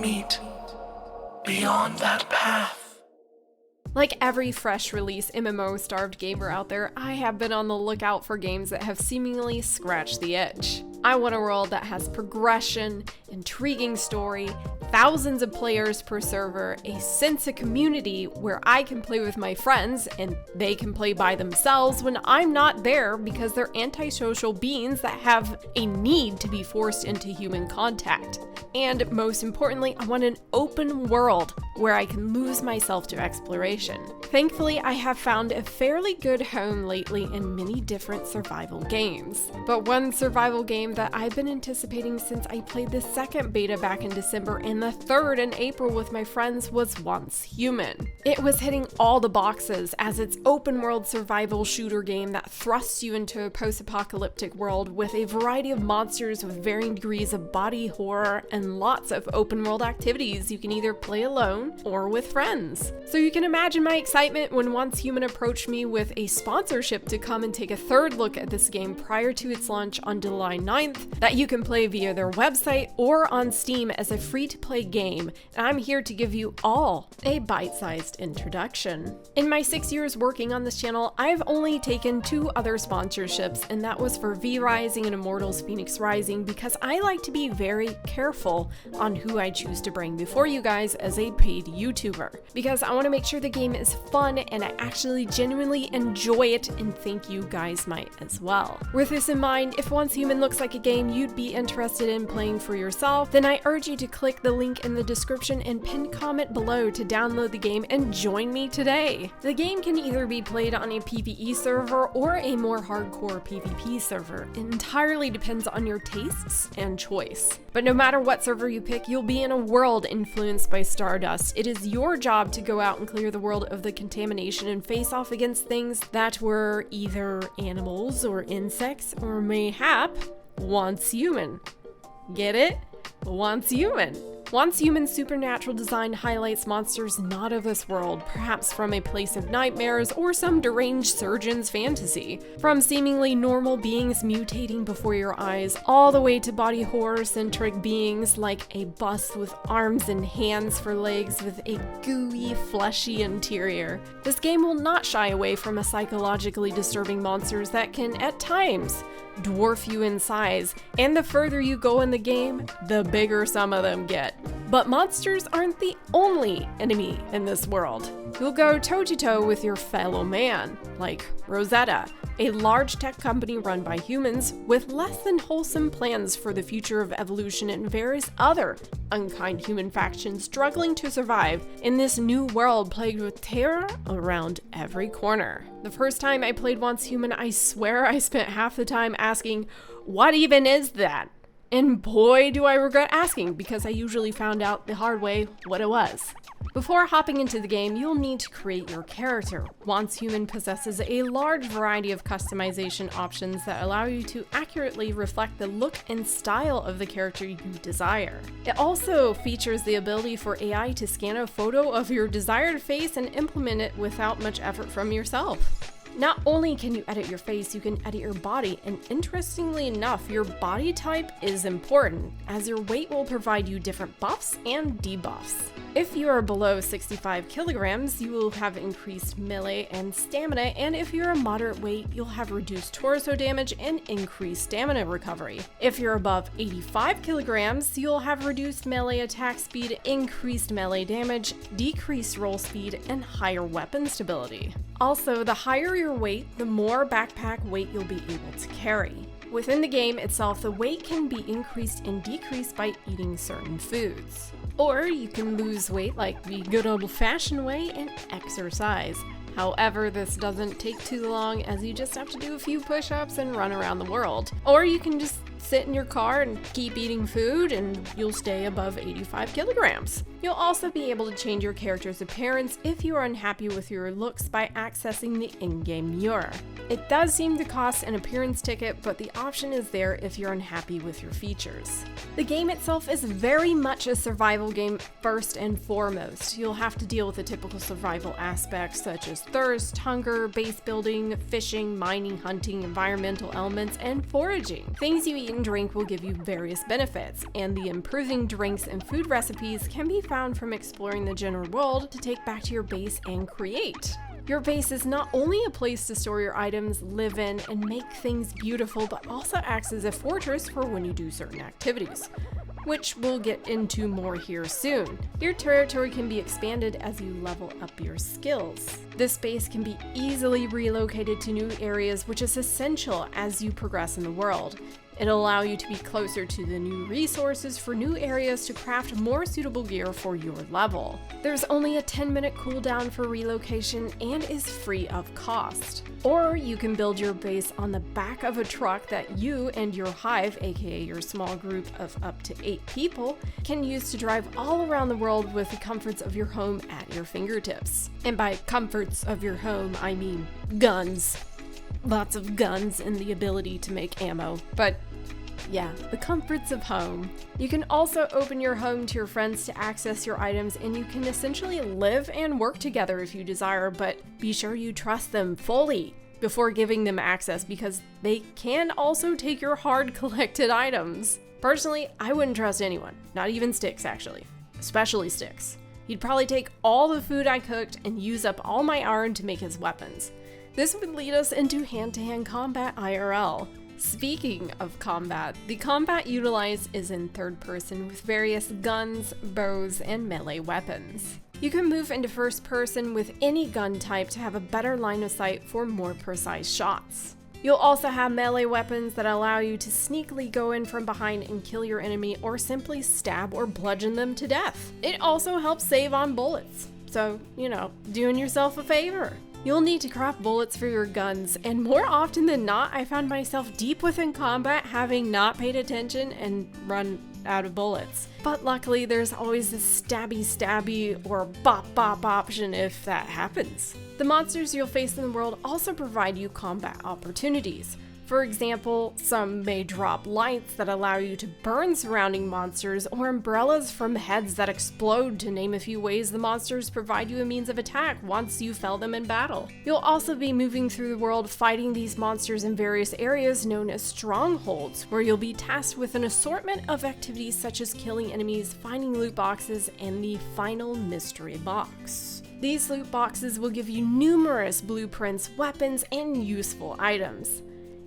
meet beyond that path. Like every fresh release MMO-starved gamer out there, I have been on the lookout for games that have seemingly scratched the itch. I want a world that has progression, intriguing story, thousands of players per server, a sense of community where I can play with my friends and they can play by themselves when I'm not there because they're antisocial beings that have a need to be forced into human contact. And most importantly, I want an open world where I can lose myself to exploration. Thankfully, I have found a fairly good home lately in many different survival games. But one survival game that I've been anticipating since I played the second beta back in December and the third in April with my friends was OnceHuman. It was hitting all the boxes as its open world survival shooter game that thrusts you into a post-apocalyptic world with a variety of monsters with varying degrees of body horror and lots of open world activities you can either play alone or with friends. So you can imagine my excitement when OnceHuman approached me with a sponsorship to come and take a third look at this game prior to its launch on July 9th that you can play via their website or on Steam as a free-to-play game, and I'm here to give you all a bite-sized introduction. In my 6 years working on this channel, I've only taken 2 other sponsorships, and that was for V Rising and Immortals Fenyx Rising because I like to be very careful on who I choose to bring before you guys as a paid YouTuber, because I want to make sure the game is fun and I actually genuinely enjoy it, and think you guys might as well. With this in mind, if OnceHuman looks like a game you'd be interested in playing for yourself, then I urge you to click the link in the description and pinned comment below to download the game and join me today. The game can either be played on a PvE server or a more hardcore PvP server. It entirely depends on your tastes and choice. But no matter what server you pick, you'll be in a world influenced by Stardust. It is your job to go out and clear the world of the contamination and face off against things that were either animals or insects or mayhap OnceHuman. Get it? OnceHuman. OnceHuman's supernatural design highlights monsters not of this world, perhaps from a place of nightmares or some deranged surgeon's fantasy. From seemingly normal beings mutating before your eyes, all the way to body horror-centric beings like a bust with arms and hands for legs with a gooey, fleshy interior. This game will not shy away from a psychologically disturbing monsters that can, at times, dwarf you in size, and the further you go in the game, the bigger some of them get. But monsters aren't the only enemy in this world. You'll go toe-to-toe with your fellow man, like Rosetta, a large tech company run by humans with less than wholesome plans for the future of evolution, and various other unkind human factions struggling to survive in this new world plagued with terror around every corner. The first time I played OnceHuman, I swear I spent half the time asking, what even is that? And boy, do I regret asking, because I usually found out the hard way what it was. Before hopping into the game, you'll need to create your character. OnceHuman possesses a large variety of customization options that allow you to accurately reflect the look and style of the character you desire. It also features the ability for AI to scan a photo of your desired face and implement it without much effort from yourself. Not only can you edit your face, you can edit your body, and interestingly enough, your body type is important, as your weight will provide you different buffs and debuffs. If you are below 65 kilograms, you will have increased melee and stamina, and if you're a moderate weight, you'll have reduced torso damage and increased stamina recovery. If you're above 85 kilograms, you'll have reduced melee attack speed, increased melee damage, decreased roll speed, and higher weapon stability. Also, the higher your weight, the more backpack weight you'll be able to carry. Within the game itself, the weight can be increased and decreased by eating certain foods. Or you can lose weight like the good old-fashioned way and exercise. However, this doesn't take too long, as you just have to do a few push-ups and run around the world. Or you can just sit in your car and keep eating food and you'll stay above 85 kilograms. You'll also be able to change your character's appearance if you are unhappy with your looks by accessing the in-game mirror. It does seem to cost an appearance ticket, but the option is there if you're unhappy with your features. The game itself is very much a survival game first and foremost. You'll have to deal with the typical survival aspects such as thirst, hunger, base building, fishing, mining, hunting, environmental elements, and foraging. Things you eat and drink will give you various benefits, and the improving drinks and food recipes can be found from exploring the general world to take back to your base and create. Your base is not only a place to store your items, live in, and make things beautiful, but also acts as a fortress for when you do certain activities, which we'll get into more here soon. Your territory can be expanded as you level up your skills. This base can be easily relocated to new areas, which is essential as you progress in the world. It'll allow you to be closer to the new resources for new areas to craft more suitable gear for your level. There's only a 10-minute cooldown for relocation and is free of cost. Or you can build your base on the back of a truck that you and your hive, aka your small group of up to 8 people, can use to drive all around the world with the comforts of your home at your fingertips. And by comforts of your home, I mean guns. Lots of guns and the ability to make ammo, but yeah, the comforts of home. You can also open your home to your friends to access your items, and you can essentially live and work together if you desire, but be sure you trust them fully before giving them access because they can also take your hard collected items. Personally, I wouldn't trust anyone, not even STIX actually, especially STIX. He'd probably take all the food I cooked and use up all my iron to make his weapons. This would lead us into hand-to-hand combat IRL. Speaking of combat, the combat utilized is in third person with various guns, bows, and melee weapons. You can move into first person with any gun type to have a better line of sight for more precise shots. You'll also have melee weapons that allow you to sneakily go in from behind and kill your enemy or simply stab or bludgeon them to death. It also helps save on bullets, so, doing yourself a favor. You'll need to craft bullets for your guns, and more often than not, I found myself deep within combat having not paid attention and run out of bullets. But luckily, there's always this stabby or bop option if that happens. The monsters you'll face in the world also provide you combat opportunities. For example, some may drop lights that allow you to burn surrounding monsters, or umbrellas from heads that explode, to name a few ways the monsters provide you a means of attack once you fell them in battle. You'll also be moving through the world fighting these monsters in various areas known as strongholds, where you'll be tasked with an assortment of activities such as killing enemies, finding loot boxes, and the final mystery box. These loot boxes will give you numerous blueprints, weapons, and useful items.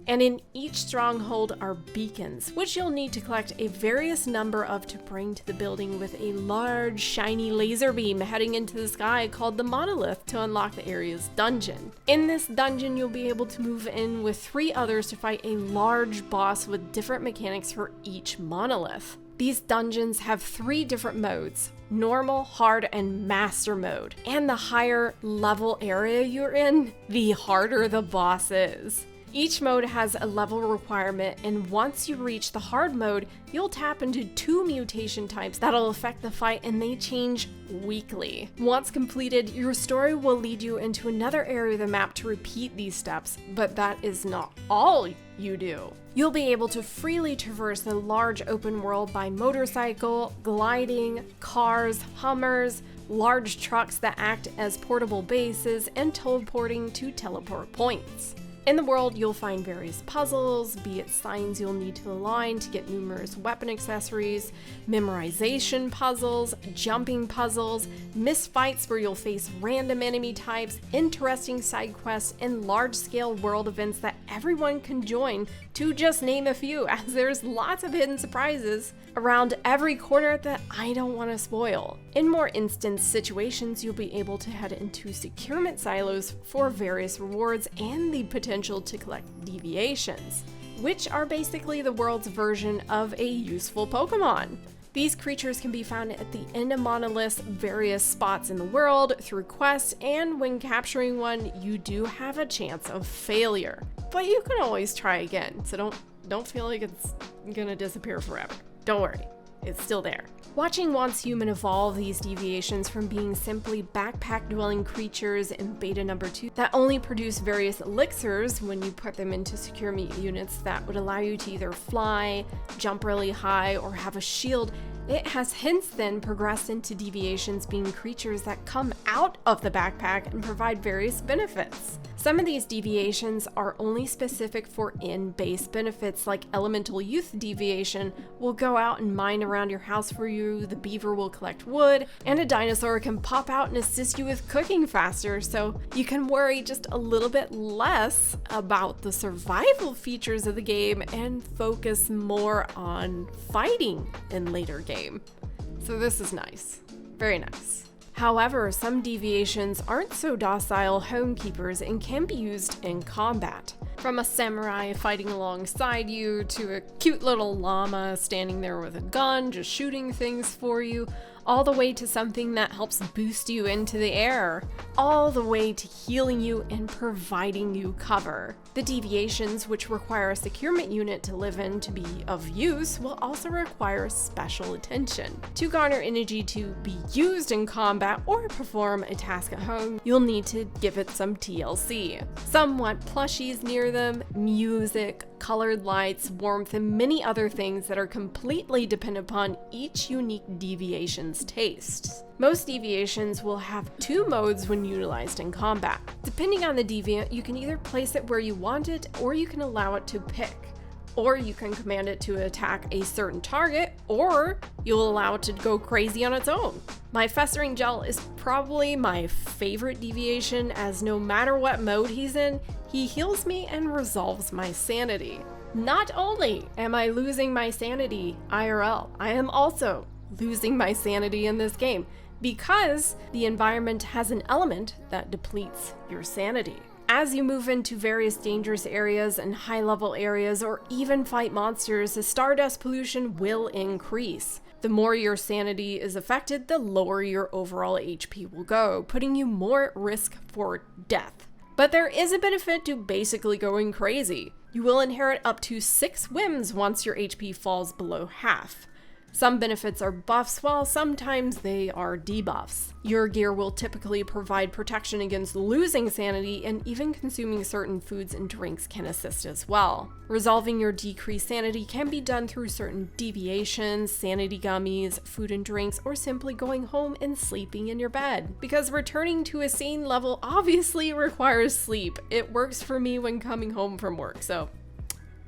And in each stronghold are beacons, which you'll need to collect a various number of to bring to the building with a large, shiny laser beam heading into the sky called the monolith to unlock the area's dungeon. In this dungeon, you'll be able to move in with 3 others to fight a large boss with different mechanics for each monolith. These dungeons have 3 different modes: normal, hard, and master mode. And the higher level area you're in, the harder the boss is. Each mode has a level requirement, and once you reach the hard mode, you'll tap into 2 mutation types that'll affect the fight, and they change weekly. Once completed, your story will lead you into another area of the map to repeat these steps, but that is not all you do. You'll be able to freely traverse the large open world by motorcycle, gliding, cars, Hummers, large trucks that act as portable bases, and teleporting to teleport points. In the world, you'll find various puzzles, be it signs you'll need to align to get numerous weapon accessories, memorization puzzles, jumping puzzles, missed fights where you'll face random enemy types, interesting side quests, and large-scale world events that everyone can join, to just name a few, as there's lots of hidden surprises around every corner that I don't want to spoil. In more instance situations, you'll be able to head into securement silos for various rewards and the potential to collect deviations, which are basically the world's version of a useful Pokemon. These creatures can be found at the end of monoliths, various spots in the world, through quests, and when capturing one, you do have a chance of failure. But you can always try again, so don't feel like it's gonna disappear forever. Don't worry. it's still there. Watching OnceHuman evolve these deviations from being simply backpack-dwelling creatures in beta number 2 that only produce various elixirs when you put them into secure meat units that would allow you to either fly, jump really high, or have a shield, it has hence then progressed into deviations being creatures that come out of the backpack and provide various benefits. Some of these deviations are only specific for in-base benefits, like Elemental Youth Deviation will go out and mine around your house for you, the beaver will collect wood, and a dinosaur can pop out and assist you with cooking faster, so you can worry just a little bit less about the survival features of the game and focus more on fighting in later game. So this is nice. Very nice. However, some deviations aren't so docile homekeepers and can be used in combat. From a samurai fighting alongside you, to a cute little llama standing there with a gun just shooting things for you, all the way to something that helps boost you into the air, all the way to healing you and providing you cover. The deviations, which require a securement unit to live in to be of use, will also require special attention. To garner energy to be used in combat or perform a task at home, you'll need to give it some TLC. Some want plushies near them, music, colored lights, warmth, and many other things that are completely dependent upon each unique deviation's tastes. Most deviations will have 2 modes when utilized in combat. Depending on the deviant, you can either place it where you want it, or you can allow it to pick. Or you can command it to attack a certain target, or you'll allow it to go crazy on its own. My Festering Gel is probably my favorite deviation, as no matter what mode he's in, he heals me and resolves my sanity. Not only am I losing my sanity IRL, I am also losing my sanity in this game, because the environment has an element that depletes your sanity. As you move into various dangerous areas and high-level areas, or even fight monsters, the stardust pollution will increase. The more your sanity is affected, the lower your overall HP will go, putting you more at risk for death. But there is a benefit to basically going crazy. You will inherit up to 6 whims once your HP falls below half. Some benefits are buffs, while sometimes they are debuffs. Your gear will typically provide protection against losing sanity, and even consuming certain foods and drinks can assist as well. Resolving your decreased sanity can be done through certain deviations, sanity gummies, food and drinks, or simply going home and sleeping in your bed. Because returning to a sane level obviously requires sleep. It works for me when coming home from work, so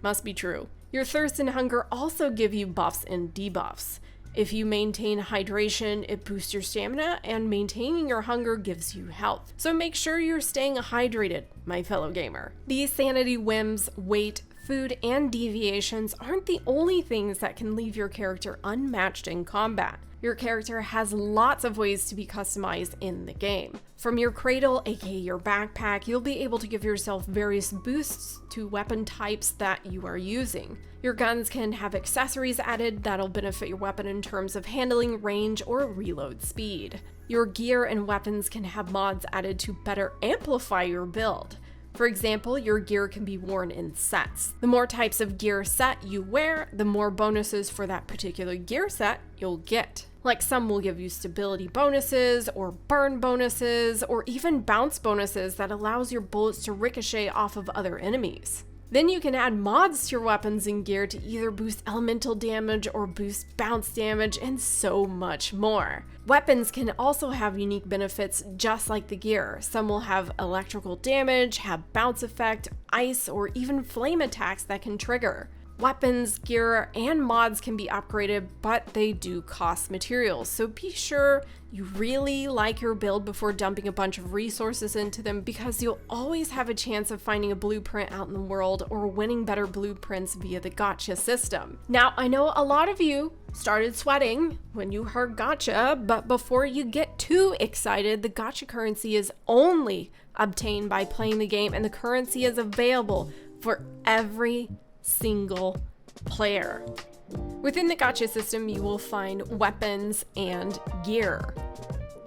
must be true. Your thirst and hunger also give you buffs and debuffs. If you maintain hydration, it boosts your stamina, and maintaining your hunger gives you health. So make sure you're staying hydrated, my fellow gamer. These sanity whims, weight, food, and deviations aren't the only things that can leave your character unmatched in combat. Your character has lots of ways to be customized in the game. From your cradle, aka your backpack, you'll be able to give yourself various boosts to weapon types that you are using. Your guns can have accessories added that'll benefit your weapon in terms of handling, range, or reload speed. Your gear and weapons can have mods added to better amplify your build. For example, your gear can be worn in sets. The more types of gear set you wear, the more bonuses for that particular gear set you'll get. Like, some will give you stability bonuses, or burn bonuses, or even bounce bonuses that allows your bullets to ricochet off of other enemies. Then you can add mods to your weapons and gear to either boost elemental damage or boost bounce damage, and so much more. Weapons can also have unique benefits just like the gear. Some will have electrical damage, have bounce effect, ice, or even flame attacks that can trigger. Weapons, gear, and mods can be upgraded, but they do cost materials, so be sure you really like your build before dumping a bunch of resources into them, because you'll always have a chance of finding a blueprint out in the world or winning better blueprints via the Gacha system. Now, I know a lot of you started sweating when you heard Gacha, but before you get too excited, the Gacha currency is only obtained by playing the game, and the currency is available for every single player. Within the Gacha system, you will find weapons and gear.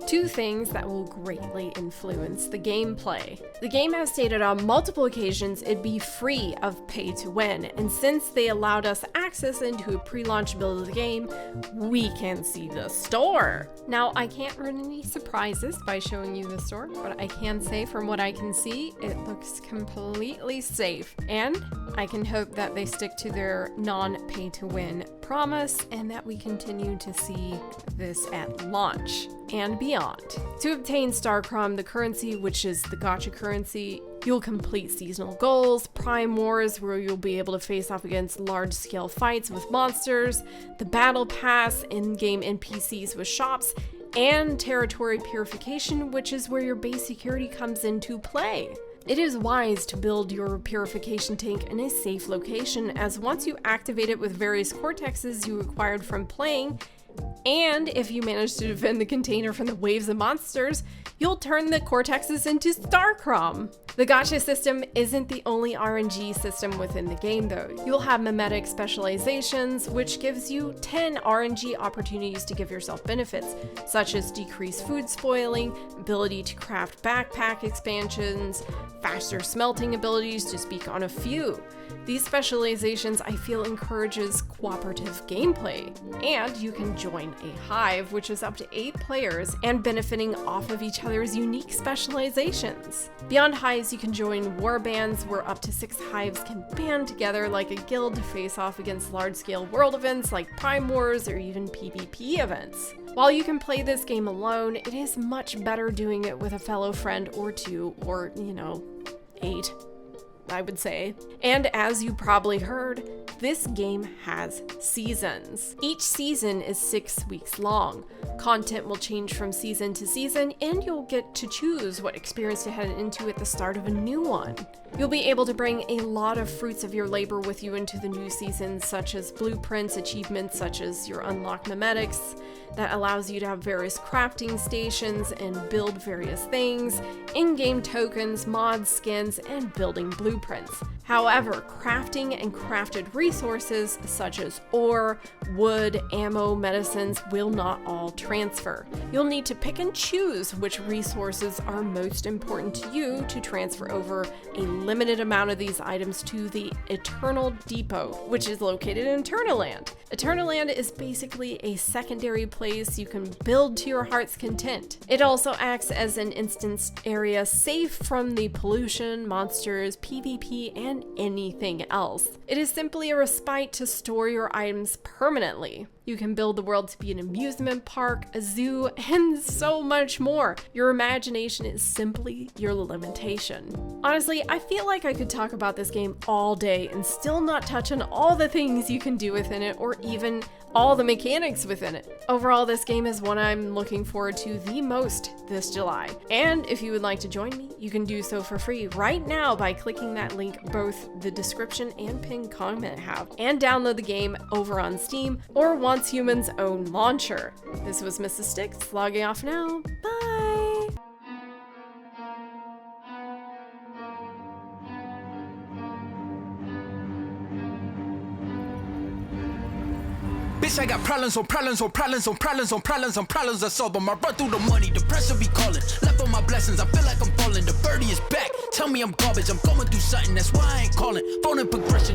two things that will greatly influence the gameplay. The game has stated on multiple occasions it'd be free of pay to win, and since they allowed us access into a pre-launch build of the game, we can see the store. Now, I can't ruin any surprises by showing you the store, but I can say from what I can see, it looks completely safe, and I can hope that they stick to their non-pay to win promise and that we continue to see this at launch and beyond. To obtain Starcrom, the currency, which is the Gacha currency, you'll complete seasonal goals, Prime Wars, where you'll be able to face off against large-scale fights with monsters, the Battle Pass, in-game NPCs with shops, and Territory Purification, which is where your base security comes into play. It is wise to build your purification tank in a safe location, as once you activate it with various cortexes you acquired from playing, and if you manage to defend the container from the waves of monsters, you'll turn the cortexes into Starcrom. The Gacha system isn't the only RNG system within the game though. You'll have mimetic specializations, which gives you 10 RNG opportunities to give yourself benefits, such as decreased food spoiling, ability to craft backpack expansions, faster smelting abilities, to speak on a few. These specializations I feel encourages cooperative gameplay, and you can join a hive, which is up to 8 players and benefiting off of each other's unique specializations. Beyond hives, you can join war bands where up to 6 hives can band together like a guild to face off against large-scale world events like Prime Wars or even PvP events. While you can play this game alone, it is much better doing it with a fellow friend or 2 or, 8. I would say. And as you probably heard, this game has seasons. Each season is 6 weeks long. Content will change from season to season, and you'll get to choose what experience to head into at the start of a new one. You'll be able to bring a lot of fruits of your labor with you into the new seasons, such as blueprints, achievements such as your unlocked mimetics, that allows you to have various crafting stations and build various things, in-game tokens, mods, skins, and building blueprints. However, crafting and crafted resources such as ore, wood, ammo, medicines will not all transfer. You'll need to pick and choose which resources are most important to you to transfer over a limited amount of these items to the Eternal Depot, which is located in Eternaland. Eternaland is basically a secondary place you can build to your heart's content. It also acts as an instance area safe from the pollution, monsters, PvP, and anything else. It is simply a respite to store your items permanently. You can build the world to be an amusement park, a zoo, and so much more. Your imagination is simply your limitation. Honestly, I feel like I could talk about this game all day and still not touch on all the things you can do within it, or even all the mechanics within it. Overall, this game is one I'm looking forward to the most this July. And if you would like to join me, you can do so for free right now by clicking that link both the description and pinned comment have, and download the game over on Steam or OnceHuman's own launcher. This was MRSSTIX, logging off now. Bye! Bitch, I got problems on problems on problems on problems on problems on problems I solve them. I run through the money, the pressure be calling. Left on my blessings, I feel like I'm falling. The birdie is back, tell me I'm garbage. I'm going through something, that's why I ain't calling. Phone in progression.